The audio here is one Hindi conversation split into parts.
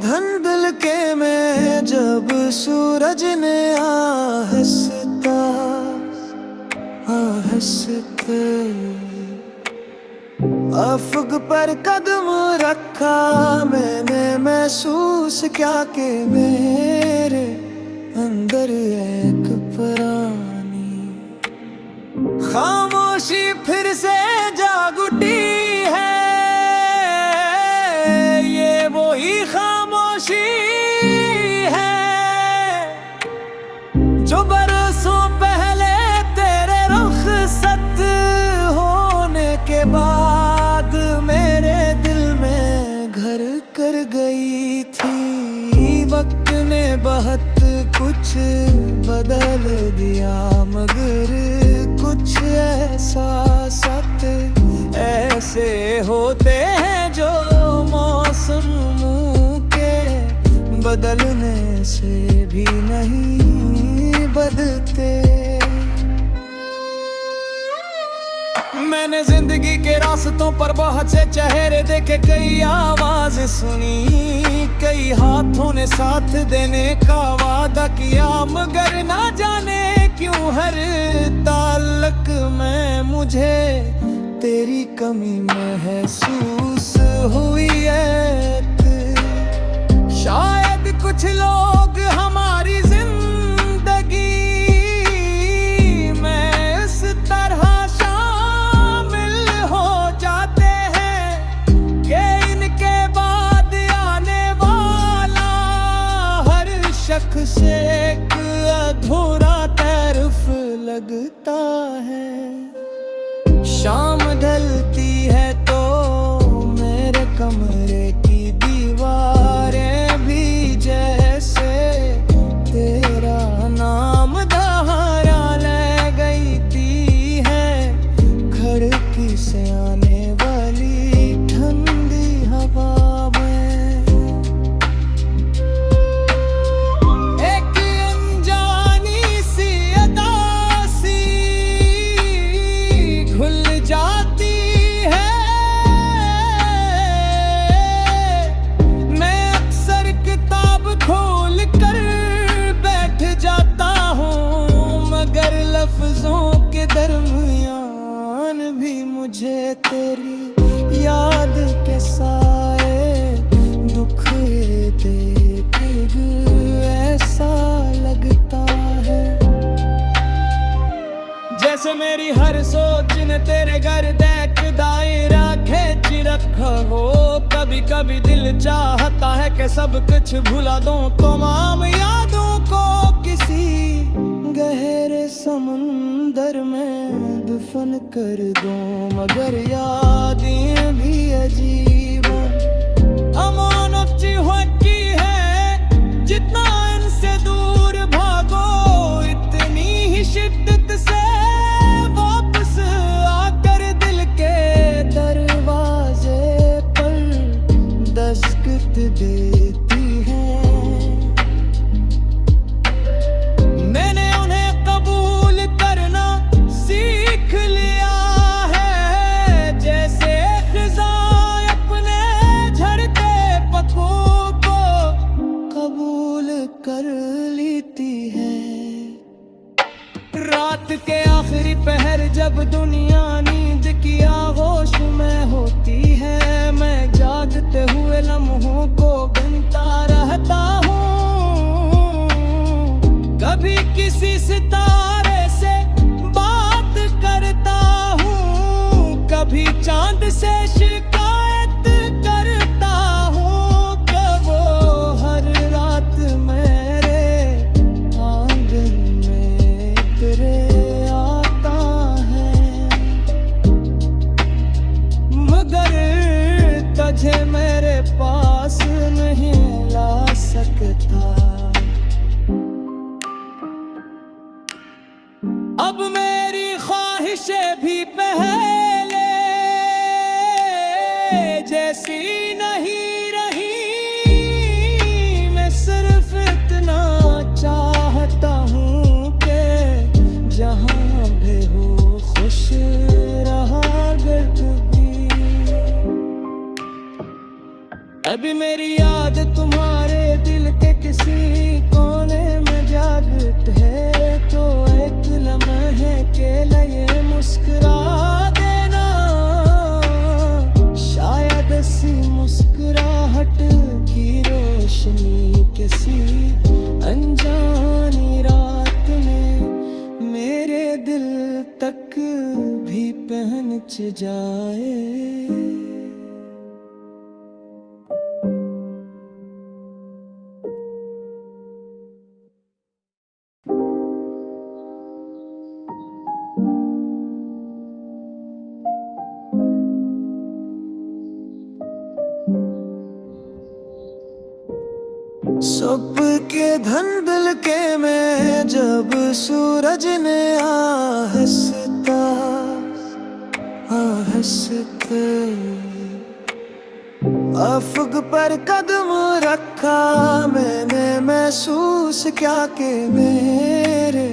धुंधल के में जब सूरज ने आहिस्ता आहिस्ता अफक पर कदम रखा, मैंने महसूस क्या कि मेरे अंदर एक पुरानी खामोशी फिर से जाग उठी है। ये वही खामोशी है जो बरसों पहले तेरे रुखसत होने के बाद मेरे दिल में घर कर गई थी। वक्त ने बहुत कुछ बदल दिया, मगर कुछ एहसासात ऐसे होते हैं जो मौसम के बदलने से भी नहीं बदलते। मैंने जिंदगी के रास्तों पर बहुत से चेहरे देखे, कई आवाज़ें सुनी, कई हाथों ने साथ देने का वादा किया, मगर ना जाने क्यों हर ताल्लुक में मुझे तेरी कमी महसूस हुई है। शायद कुछ लोग हमारी जिंदगी में इस तरह शामिल हो जाते हैं कि इनके बाद आने वाला हर शख्स एक अधूरा तरफ लगता है। शाम ढलती है तो मेरे कमरे की दीवारें भी जैसे तेरा नाम दोहरा ले गई थी है। खिड़की से आने वाली ठंडी हवा में एक अनजानी सी अदा सी खुल जाती है। मैं अक्सर किताब खोल कर बैठ जाता हूँ, मगर लफ्जों के दरमियान भी मुझे तेरी याद के साए दुख देख ऐसा लगता है जैसे मेरी हर सोच ने तेरे घर देख दायरा खींच रखा हो। कभी कभी दिल चाहता है कि सब कुछ भुला दूं, तमाम यादों को किसी गहरे समंदर में दफन कर दूं, मगर यादें भी अजीब अमानत होती है। जितना इनसे दूर भागो इतनी ही शिद्दत से वापस आकर दिल के दरवाजे पर दस्तक देती है। मैंने उन्हें कबूल करना सीख लिया है, जैसे ख़िज़ां अपने झड़ते पत्तों को कबूल कर लेती है। रात के आखिरी पहर जब दुनिया नींद की आगोश में होती है, मैं जागते हुए लम्हों को गिनता रहता हूँ। कभी किसी सितारे से बात करता हूँ, कभी चांद से शिकायत करता हूँ कि वो हर रात मेरे आंगन में तेरे आता है, मगर तुझे मेरे पास नहीं ला सकता। अब मेरी ख्वाहिशें भी पहले जाए। सुबह के धंधल के में जब सूरज ने आहिस्ता आहिस्ता अफग पर कदम रखा, मैंने महसूस क्या कि मेरे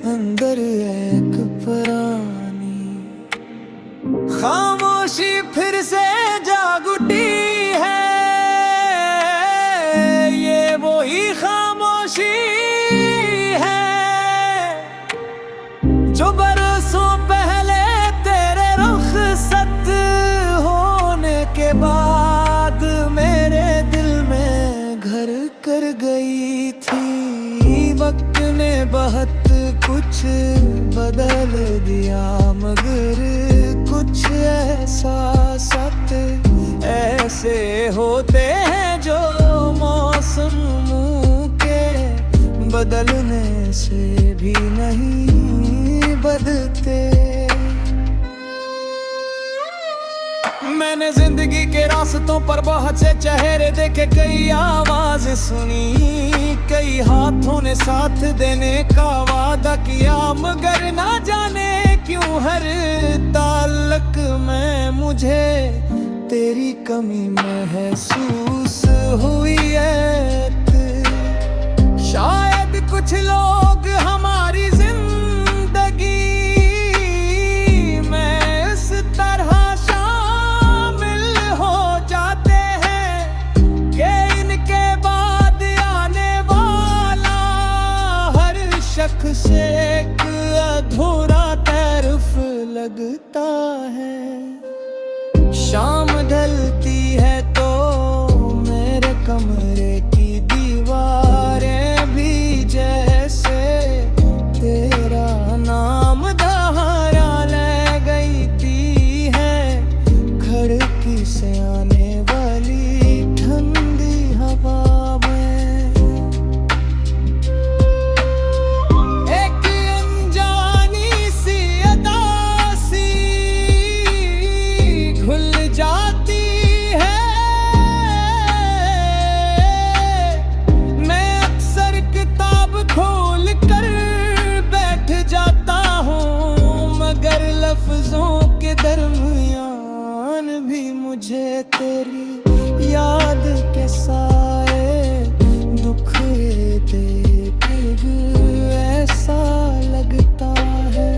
अंदर एक पुरानी खामोशी फिर से जाग उठी है। ये वही खामोशी है जो बरसों पहले तेरे रुखसत होने के बाद मेरे दिल में घर कर गई थी। वक्त ने बहुत कुछ बदल दिया, मगर कुछ एहसासात ऐसे होते हैं जो मौसम के बदलने से भी नहीं बदलते। मैंने जिंदगी के रास्तों पर बहुत से चेहरे देखे, कई आवाजें सुनी, कई हाथों ने साथ देने का वादा किया, मगर ना जाने क्यों हर ताल्लुक में मुझे तेरी कमी महसूस हुई है। शायद कुछ लोग हमारी जिंदगी में इस तरह शामिल हो जाते हैं कि इनके बाद आने वाला हर शख्स एक अधूरा तरफ लगता है। शाम ढलती है तो मेरे कमरे की दीवारें भी जैसे तेरा नाम दोहरा ले गई थी है। खिड़की से आने वाली ठंडी हवा में एक अनजानी सी अदा सी खुल जाती है। मैं अक्सर किताब खोल कर बैठ जाता हूँ, मगर लफ्जों के दरमियान भी मुझे तेरी याद के साए दुख देख ऐसा लगता है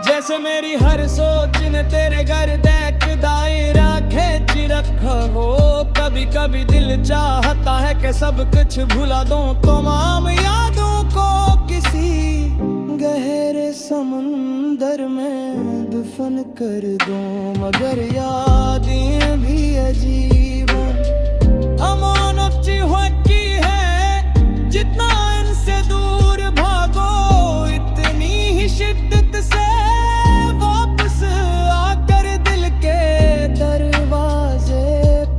जैसे मेरी हर सोच ने तेरे घर देख दायरा खींच रखा हो। कभी कभी दिल चाहता है कि सब कुछ भुला दूं, तमाम यादों को किसी गहरे समंदर में दफन कर दूं, मगर यादें भी अजीब अमानत होती है। जितना इनसे दूर भागो इतनी ही शिद्दत से वापस आकर दिल के दरवाजे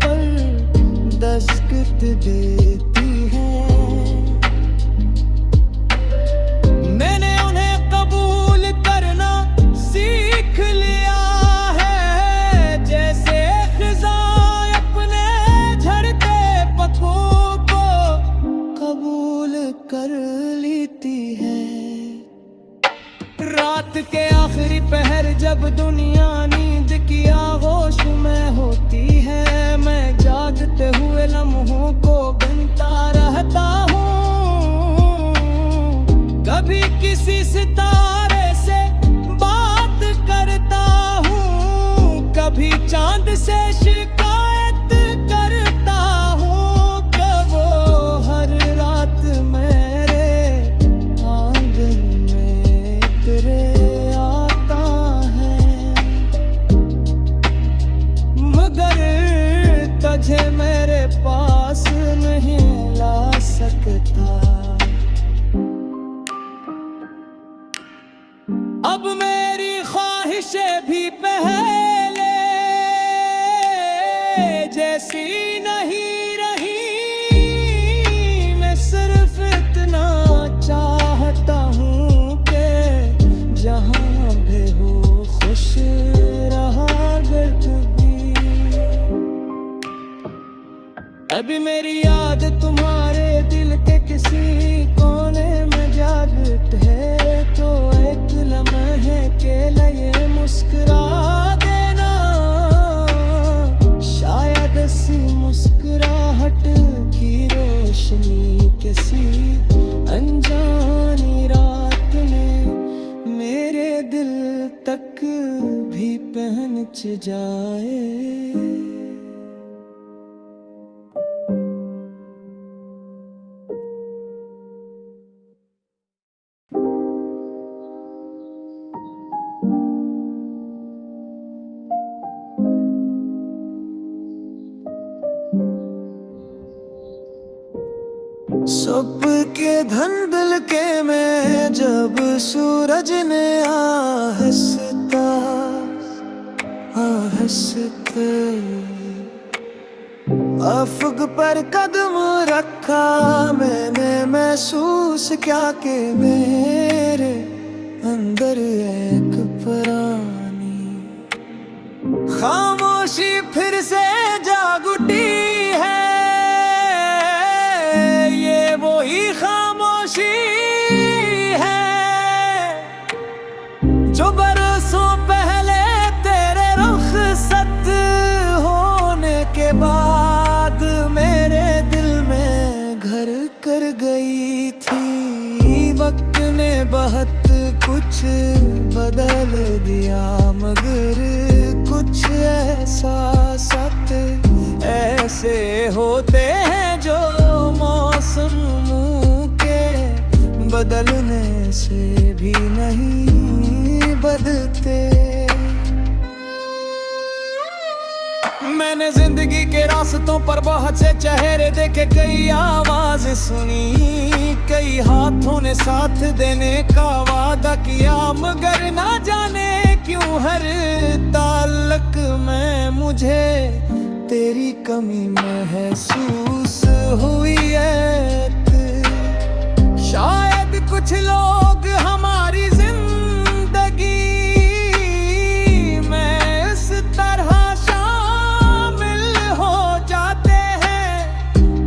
पर दस्तक देती है। मैंने उन्हें कबूल करना सीख लिया है, जैसे खिज़ां अपने झड़ते पत्तों को कबूल कर लेती है। रात के आखिरी पहर जब दुनिया नींद की आगोश में होती है, मैं जागते हुए लम्हों को गिनता रहता हूँ। कभी किसी सितारे से बात करता हूँ, कभी चांद से शिकायत करता हूँ। कब वो हर रात मेरे आंगन में तेरे आता है, मगर तुझे मेरे पास नहीं ला सकता। अब मेरी ख्वाहिश ख्वाहिशें भी पहले जैसी नहीं रही। मैं सिर्फ इतना चाहता हूँ कि जहाँ भी हो खुश रहा कर कभी। अभी मेरी याद तुम्हारे दिल के किसी कोने में जागृत है, तो एक लम्हे के लिए मुस्कुरा देना। शायद इसी मुस्कुराहट की रोशनी किसी अनजानी रात में मेरे दिल तक भी पहुंच जाए। सुबह के धुंधल के में जब सूरज ने आहिस्ता आहिस्ता अफक पर कदम रखा, मैंने महसूस क्या कि मेरे अंदर एक पुरानी खामोशी फिर से जाग उठी है। ये वही खामोशी है जो बरसों पहले तेरे रुखसत होने के बाद मेरे दिल में घर कर गई थी। वक्त ने बहुत कुछ बदल दिया, मगर कुछ एहसासात ऐसे होते हैं जो मौसम के बदलने से भी नहीं बदलते। मैंने जिंदगी के रास्तों पर बहुत से चेहरे देखे, कई आवाजें सुनी, कई हाथों ने साथ देने का वादा किया, मगर ना जाने क्यों हर ताल्लुक में मुझे तेरी कमी महसूस हुई है। शायद कुछ लोग हमारी जिंदगी में इस तरह शामिल हो जाते हैं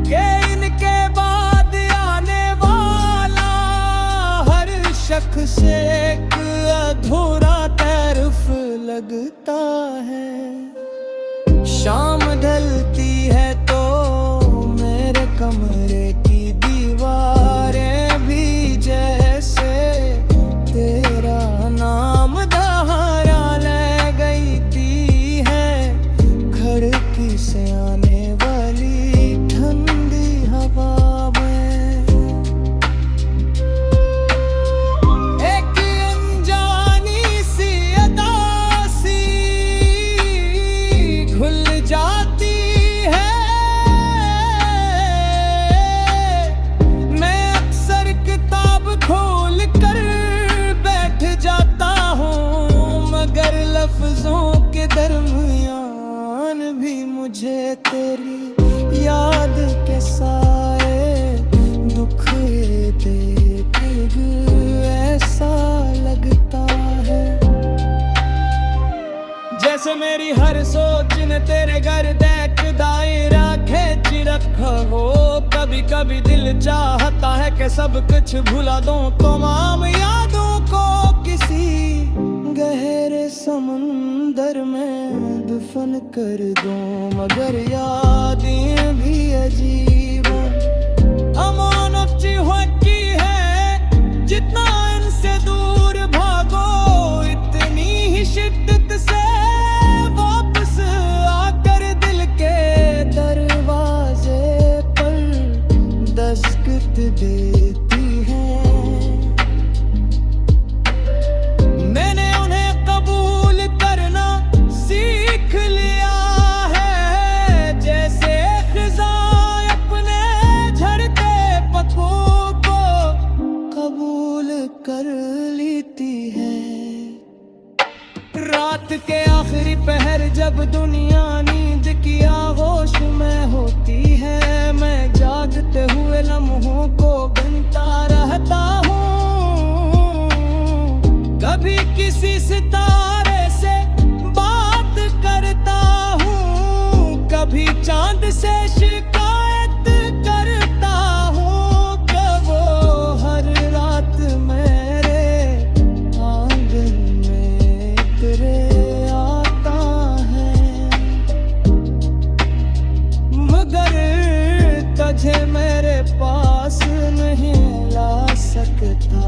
कि इनके बाद आने वाला हर शख्स एक अधूरा तरफ लगता है। शाम ढलती है तो मेरे कमरे की दीवारें भी जैसे तेरा नाम दोहरा ले गई थी है। खिड़की से आने वाली ठंडी हवा में एक अनजानी सी अदा सी घुल जाती है। मैं अक्सर किताब खोल कर बैठ जाता हूँ, मगर लफ्जों के दरमियान भी मुझे तेरी याद के साए दुख देख ऐसा लगता है जैसे मेरी हर सोच ने तेरे घर देख दायरा खींच रखा हो। कभी कभी दिल चाहता है कि सब कुछ भुला दूं, तमाम यादों को किसी गहरे समंदर में दफन कर दूं, मगर यादें भी अजीब अमानत होती है। जितना इनसे दूर भागो इतनी ही शिद्दत से वापस आकर दिल के दरवाजे पर दस्तक देती है। मैंने उन्हें कबूल करना सीख लिया है, जैसे खिज़ा अपने झड़ते पत्तों को कबूल कर लेती है। जब दुनिया नींद की आगोश में होती है, मैं जागते हुए लम्हों को गिनता रहता हूँ। कभी किसी सितारे से बात करता हूँ, कभी चांद से शिकायत करता हूँ। कब वो हर रात मेरे आंगन में तेरे आता है, मगर तुझे मेरे पास नहीं ला सकता।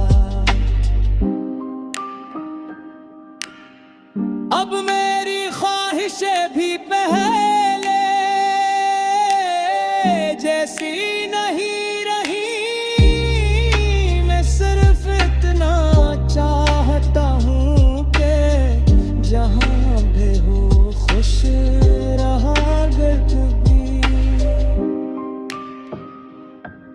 अब मेरी ख्वाहिशें भी पहले जैसी नहीं रही, मैं सिर्फ इतना चाहता हूँ कि जहाँ भी हो खुश रहा कर कभी।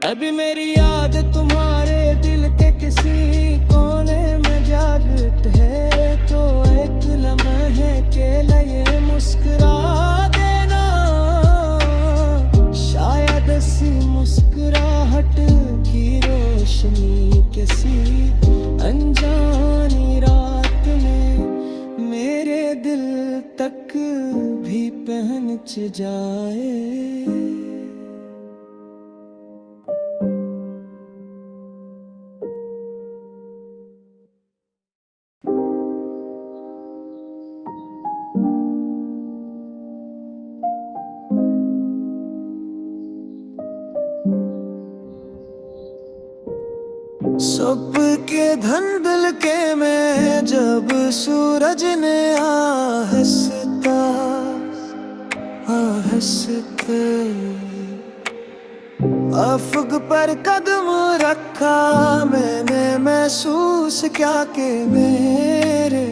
अभी मेरी याद तुम्हारे दिल के किसी कोने में जागते है, तो एक लम्हे के लिए मुस्कुरा देना। शायद इसी मुस्कुराहट की रोशनी किसी अनजानी रात में मेरे दिल तक भी पहुंच जाए। सुबह के धुंधल के में जब सूरज ने आहिस्ता आहिस्ता अफ़क़ पर कदम रखा, मैंने महसूस किया कि मेरे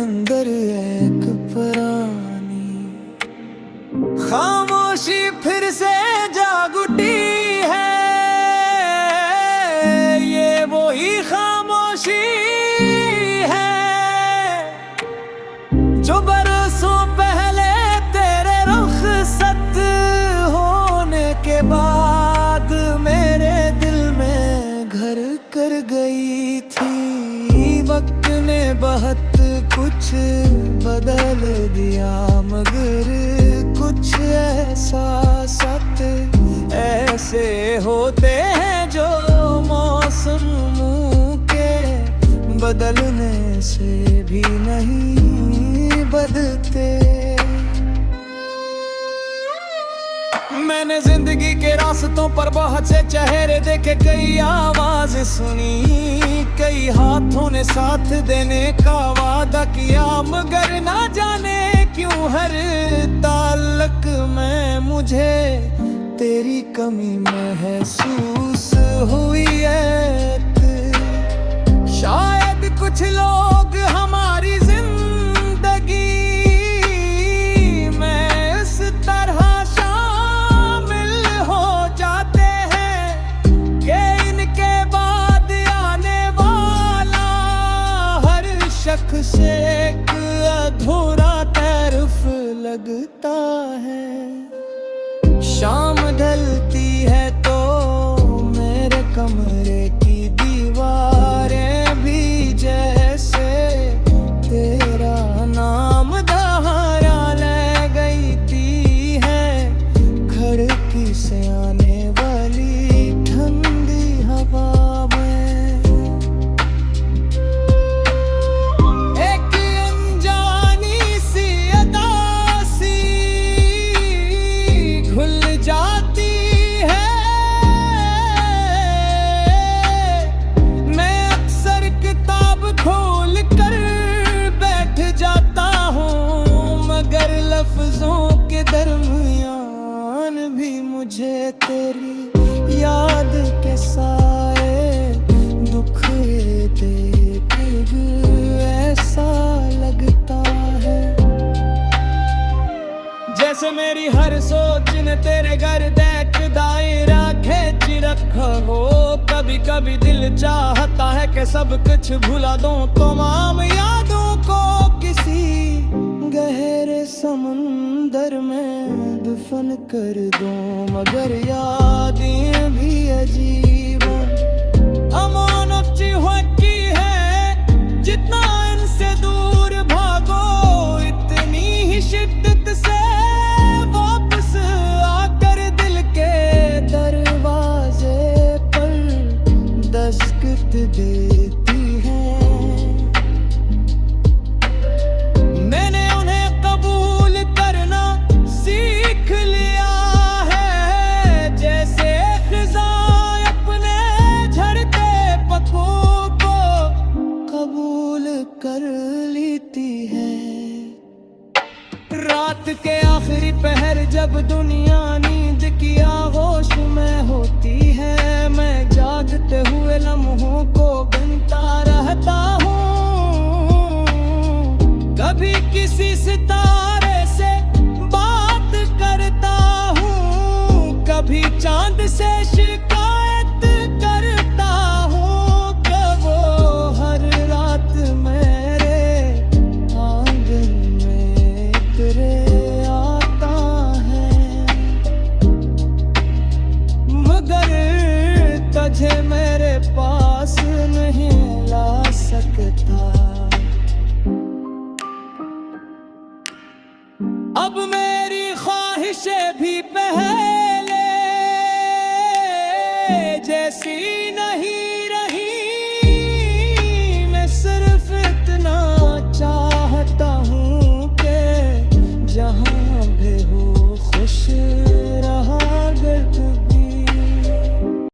अंदर एक पुरानी खामोशी फिर से जाग उठी है। ये वही खामोशी है जो बरसों पहले तेरे रुख़सत होने के बाद मेरे दिल में घर कर गई थी। वक्त ने बहुत कुछ बदल दिया, मगर कुछ एहसासात ऐसे होते हैं जो मौसम के बदलने से भी नहीं बदलते। मैंने जिंदगी के रास्तों पर बहुत से चेहरे देखे, कई आवाज़ें सुनी, कई हाथों ने साथ देने का वादा किया, मगर ना जाने क्यों हर ताल्लुक में मुझे तेरी कमी महसूस हुई है। शायद कुछ लोग हमारी जिंदगी में इस तरह शामिल हो जाते हैं कि इनके बाद आने वाला हर शख्स एक अधूरा तरफ लगता है। शाम ढलती है तो मेरे कमरे की दीवारें भी जैसे तेरा नाम दोहरा ले गई थी है। खिड़की से आने वाली ठंडी हवा में एक अनजानी सी अदा सी खुल जाती है। मैं अक्सर किताब खोल कर बैठ जाता हूँ, मगर लफ्जों के दरमियान भी मुझे तेरी याद के साए दुख देख ऐसा लगता है जैसे मेरी हर सोच ने तेरे घर देख दायरा खींच रखा हो। कभी कभी दिल चाहता है कि सब कुछ भुला दूं, तमाम यादों को किसी गहरे समुंदर में दफन कर दूं, मगर यादें भी अजीब अमानत की है। जितना इनसे दूर भागो इतनी ही शिद्दत से वापस आकर दिल के दरवाजे पर दस्तक देती है। मैंने उन्हें कबूल करना सीख लिया है, जैसे ख़िज़ां अपने झड़ते पत्तों को कबूल कर लेती है। रात के आखिरी पहर जब दुनिया नींद की आगोश में होती है, मैं जागते हुए लम्हों को गिनता रहता हूँ। कभी किसी सितारे से बात करता हूँ, कभी चांद से शिकायत करता हूँ कि वो हर रात मेरे आंगन में तेरे आता है, मगर तुझे मेरे पास नहीं ला सकता। अब मेरी ख्वाहिशें भी पहले जैसी